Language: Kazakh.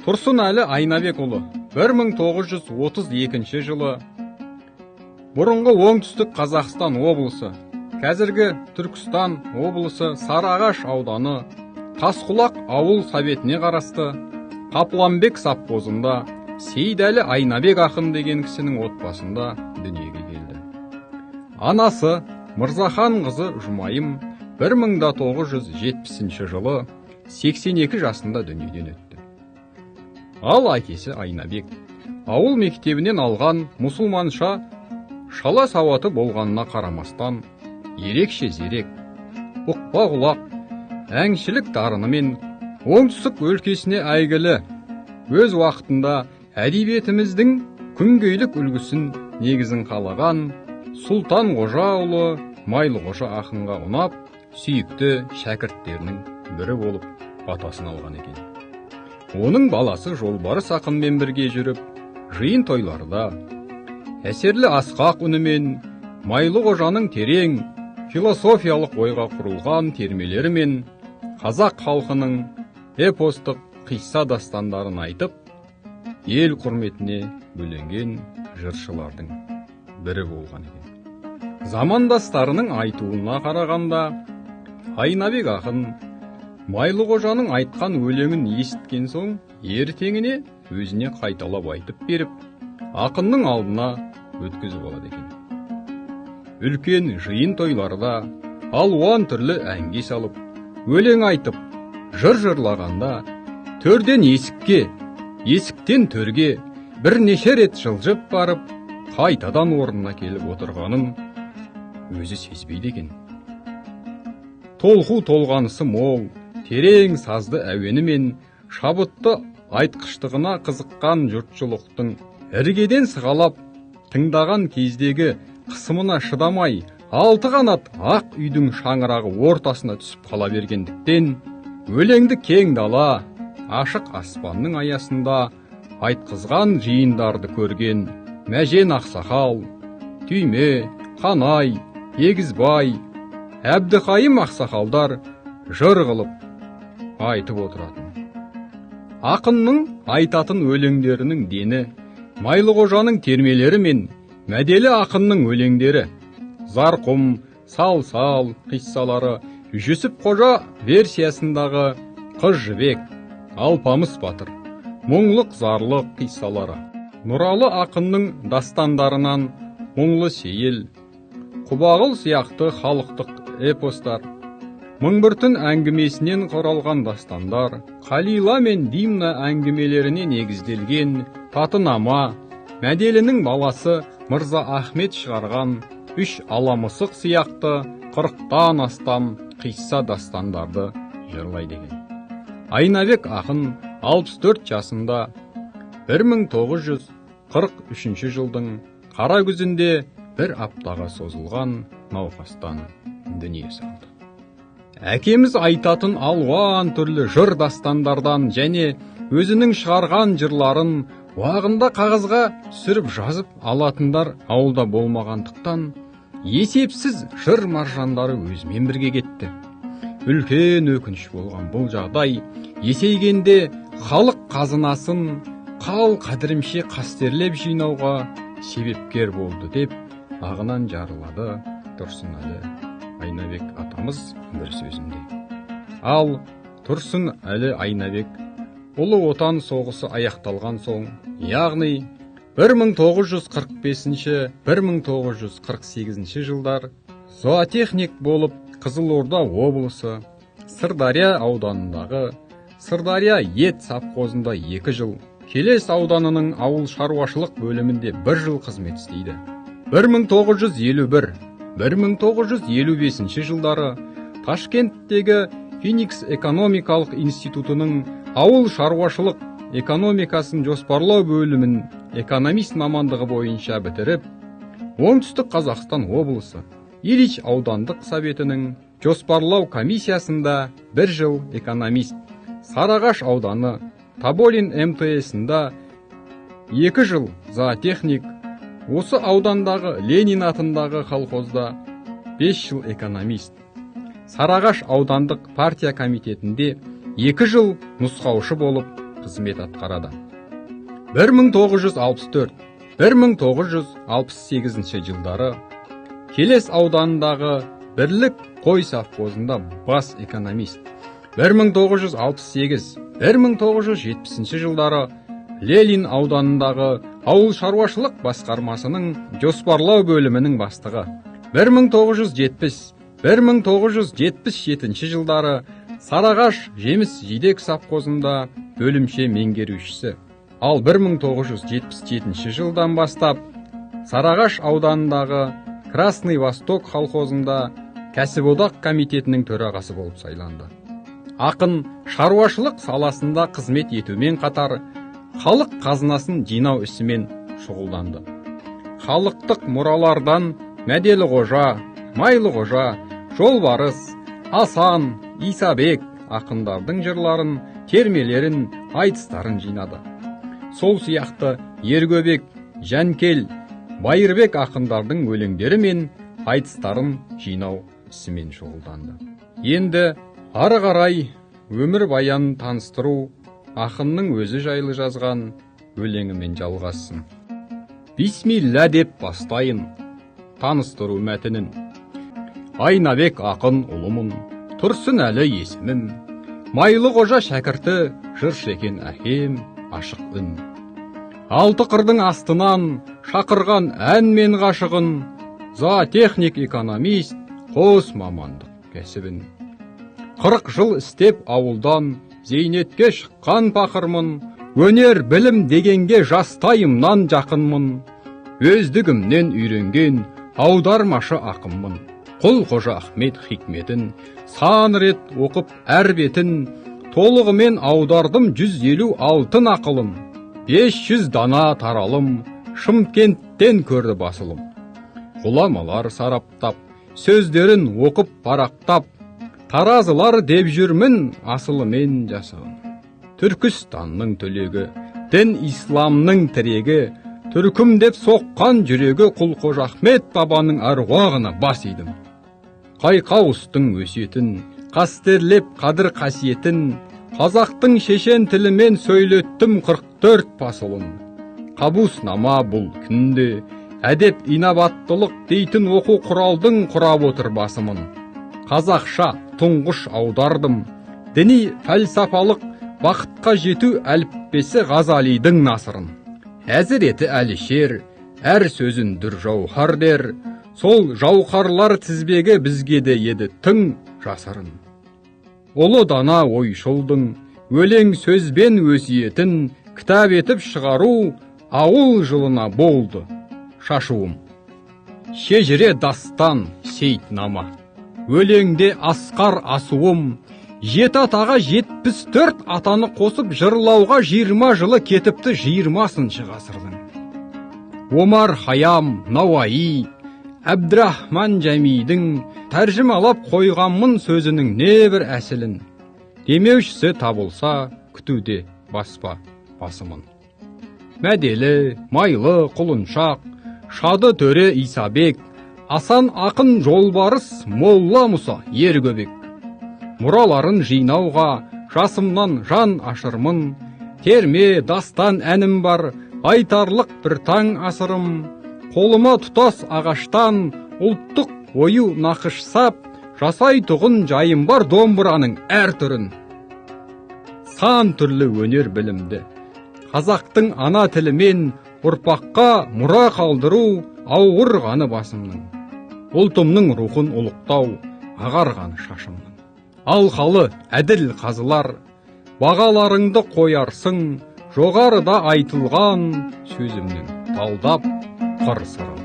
Тұрсынәлі Айнабекұлы 1932 жылы бұрынғы оңтүстік Қазақстан облысы, қазіргі Түркістан облысы Сарыағаш ауданы Тасқұлақ ауыл советіне қарасты Қапланбек совхозында Сейдәлі Айнабек ақын деген кісінің отбасында дүниеге келді. Анасы Мырзахан қызы Жұмайым 1970 жылы 82 жасында дүниеден өтті. Ал әкесі Айнабек ауыл мектебінен алған мұсылманша шала сауаты болғанына қарамастан ерекше зерек, ұқпа құлақ, әншілік дарынымен оңтүстік өлкесіне әйгілі, өз уақытында әдебиетіміздің күнгейлік үлгісін негізін қалаған Сұлтан Қожаұлы Майлықожа ақынға ұнап, сүйікті шәкірттерінің бірі болып батасын алған екен. Оның баласы Жолбарыс ақынмен бірге жүріп, жиын тойларда әсерлі асқақ үнімен Майлықожаның терең философиялық ойға құрылған термелерімен қазақ халқының эпостық қисса дастандарын айтып, ел құрметіне бөленген жыршылардың бірі болған екен. Замандастарының айтуына қарағанда, Айнабек ақын Майлықожаның айтқан өлеңін естіткен соң, ертеңіне өзіне қайталап айтып беріп, ақынның алдына өткізіп алады екен. Үлкен жиын тойларда алуан түрлі әнге салып, өлең айтып, жыр жырлағанда, төрден есікке, есіктен төрге бірнеше рет жылжып барып, қайтадан орнына келіп отырғанын өзі сезбейді екен. Толқу толғанысы мол, терең сазды әуені мен шабытты айтқыштығына қызыққан жұртшылықтың іргеден сығалап тыңдаған кездегі қысымына шыдамай, алты қанат ақ үйдің шаңырағы ортасына түсіп қала бергендіктен, өлеңді кең дала, ашық аспанның аясында айтқызған жиындарды көрген Мәжен Ақсақал, Түйме, Қанай, Егізбай, Әбдіқайым ақсақалдар жыр қылып айтып отыратын. Ақынның айтатын өлеңдерінің дені Майлықожаның термелері мен Мәделі ақынның өлеңдері, Зарқұм, Сал-сал қиссалары, Жүсіп Қожа версиясындағы Қыз жібек, Алпамыс батыр, Мұңлық зарлық қиссалары, Нұралы ақынның дастандарынан Мұңлы сейіл, Құбағыл сияқты халықтық эпостар, Мың бір түн әңгімесінен құралған дастандар, Қалила мен Димна әңгімелеріне негізделген Татынама, Мәделінің баласы Мырза Ахмет шығарған Үш аламысық сияқты 40-тан астам қисса дастандарды жырлайды екен. Айнабек ақын 64 жасында 1943 жылдың қара күзінде бір аптаға созылған науқастан дүние салды. Әкеміз айтатын алуан түрлі жыр dastanдардан және өзінің шығарған жырларын уағында қағазға түсіріп жазып алатындар ауылда болмағандықтан, есепсіз жыр маржандары өзімен бірге кетті. Үлкен өкініш болған бұл жағдай есейгенде халық қазынасын қал қадірімше қастерлеп жинауға себепкер болды деп ағынан жарылады Тұрсынәлі Айнабек атамыз бір сөзінде. Ал Тұрсынәлі Айнабек Ұлы Отан соғысы аяқталған соң, яғни 1945-1948 жылдар зоотехник болып Қызылорда облысы Сырдария ауданындағы Сырдария ет совхозында 2 жыл, Келес ауданының ауыл шаруашылық бөлімінде 1 жыл қызмет істейді. 1951-1955 жылдары Ташкенттегі Феникс экономикалық институтының ауыл шаруашылық экономикасын жоспарлау бөлімін экономист мамандығы бойынша бітіріп, Оңтүстік Қазақстан облысы Ильич аудандық советінің жоспарлау комиссиясында 1 жыл экономист, Сарыағаш ауданы Таболин МТСында 2 жыл зоотехник, осы аудандағы Ленин атындағы колхозда 5 жыл экономист, Сарыағаш аудандық партия комитетінде 2 жыл нұсқаушы болып қызмет атқарады. 1964-1968 жылдары Келес ауданындағы Бірлік қой совхозында бас экономист. 1968-1970 жылдары Ленин ауданындағы ауыл шаруашылық басқармасының жоспарлау бөлімінің бастығы. 1970-1977 жылдары Сарағаш жеміс жидек совхозында бөлімше меңгерушісі. Ал 1977 жылдан бастап Сарағаш ауданындағы Красный Восток колхозында кәсіподақ комитетінің төрағасы болып сайланды. Ақын шаруашылық саласында қызмет етумен қатар халық қазынасын жинау ісімен шұғылданды. Халықтық мұралардан Мәделі Қожа, Майлы Қожа, Жолбарыс, Асан, Исабек ақындардың жырларын, термелерін, айтыстарын жинады. Сол сияқты Ергөбек, Жәнкел, Байырбек ақындардың өлеңдері мен айтыстарын жинау ісімен шұғылданды. Енді ары қарай өмір баянын таныстыру ақынның өзі жайлы жазған өлеңімен жалғассын. Бисмилля деп бастайын таныстыру мәтінін. Айнабек ақын ұлымын, тұрсын әлі есімім. Майлы Қожа шәкірті, жыршы екен әкем, ашық үн. Алты қырдың астынан шақырған ән мен ғашығын, зоотехник экономист, қос мамандық кәсібін. 40 жыл істеп ауылдан зейнетке шыққан пақырмын, өнер білім дегенге жастайымнан жақынмын. Өздігімнен үйренген аудармашы ақынмын. Құл Қожа Ахмет хикметін сан рет оқып әр бетін, толығымен аудардым 150 алтын ақылын. 500 дана таралым, Шымкенттен көрді басылым. Ғұламалар сараптап, сөздерін оқып парақтап, таразылар деп жүрмін асылымен жасығын. Түркістанның түлегі, дін исламның тірегі, түркім деп соққан жүрегі Құл Қожа Ахмет бабаның аруағына бас идім. Қайқауыстың өсиетін, қастерлеп қадір қасиетін, қазақтың шешен тілімен сөйлеттім 44 пасылын. Қабуснама бұл күнде, әдеп инабаттылық дейтін оқу құралдың құрап отыр басымын. Қазақша тұңғыш аудардым, діни фәлсафалық бақытқа жету әліппесі Ғазалидің насырын. Әзіреті Әлішер, әр сөзін дүр жауһар дер, сол жауһарлар тізбегі бізге де еді тың жасырын. Ұлы дана ойшылдың өлең сөзбен өсиетін кітап етіп шығару ауыл жылына болды шашуым. Шежіре дастан сейтнама, өлеңде асқар асуым, жеті атаға 74 атаны қосып жырлауға 20 жылы кетіпті 20-шы ғасырдың. Омар Хайам, Науаи, Әбдірахман Жәмидің тәржімалап қойғанмын сөзінің небір әсілін. Демеушісі табылса күтуде баспа басымын. Мәделі, Майлы, Құлыншақ, Шады төре Исабек, Асан ақын Жолбарыс, Молла Мұса Ергөбек. Мұраларын жинауға жасымнан жан ашырмын, терме дастан әнім бар, айтарлық бір таң асырым. Қолыма тұтас ағаштан ұлттық ою нақыш сап, жасай тұғын жайым бар домбыраның әр түрін. Сан түрлі өнер білімді қазақтың ана тілімен ұрпаққа мұра қалдыру ауырғаны басымның. Ұлтымның рухын ұлықтау ағарғаны шашымның. Алқалы әділ қазылар, бағаларыңды қоярсың, жоғарыда айтылған сөзімнің талдап қыр сырын.